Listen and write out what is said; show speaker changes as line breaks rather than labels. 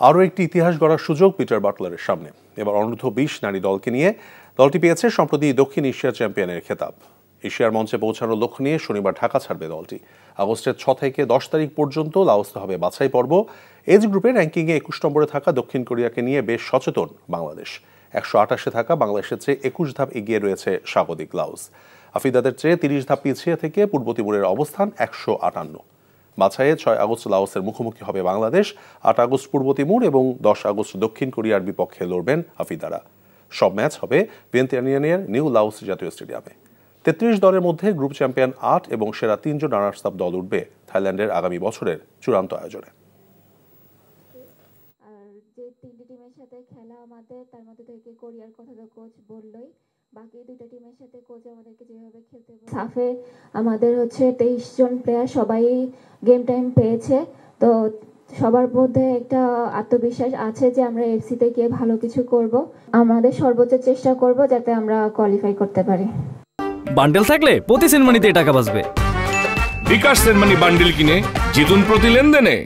আরও একটি ইতিহাস গড়ার সুযোগ পিটার বাটলারের সামনে। এবার অনূর্ধ্ব-20 নারী দলকে নিয়ে দলটি পেয়েছে সম্প্রতি দক্ষিণ এশিয়া চ্যাম্পিয়নের খেতাব। এশিয়ার মঞ্চে পৌঁছানোর লক্ষ্য নিয়ে শনিবার ঢাকা ছাড়বে দলটি। আগস্টের 6 থেকে 10 তারিখ পর্যন্ত লাওসে হবে বাছাই পর্ব। এজ গ্রুপে র্যাঙ্কিংয়ে 21 নম্বরে থাকা দক্ষিণ কোরিয়াকে নিয়ে বেশ সচেতন বাংলাদেশ। 128-এ থাকা বাংলাদেশের চেয়ে 21 ধাপ এগিয়ে রয়েছে স্বাগতিক লাওস। আফ্রিদাদের চেয়ে 30 ধাপ পিছিয়ে থেকে পূর্ব তিমুরের অবস্থান 158। বাছাইয়ে 6 আগস্ট লাওসের মুখোমুখি হবে বাংলাদেশ, 8 আগস্ট পূর্ব তিমুর এবং 10 আগস্ট দক্ষিণ কোরিয়ার বিপক্ষে লড়বেন আফ্রিদারা। সব ম্যাচ হবে ভিয়েন্তিয়ানিয়ানের নিউ লাওস জাতীয় স্টেডিয়ামে। 33 দলের মধ্যে গ্রুপ চ্যাম্পিয়ন 8 এবং সেরা 3 জন রানার্স আপ দল উঠবে থাইল্যান্ডের আগামী বছরের চূড়ান্ত আয়োজনে।
যে 3টি টিমের সাথে খেলা আমাদের, তার মধ্যে থেকে কোরিয়ার কথা তো কোচ বললই, বাকি 2টা টিমের সাথে কোচ আমাদেরকে যেভাবে খেলতে বলে, সাফে আমাদের 23 জন প্লেয়ার সবাই গেম টাইম পেয়েছে। তো সবার মধ্যে একটা আত্মবিশ্বাস আছে যে আমরা এফসিতে গিয়ে ভালো কিছু করব। আমাদের সর্বোচ্চ চেষ্টা করব যাতে আমরা কোয়ালিফাই করতে পারি।
বান্ডেল থাকলে প্রতি সেনমানিতে টাকা বাঁচবে।
বিকাশ সেনমানি বান্ডেল কিনে জিতুন প্রতি লেনদেনে।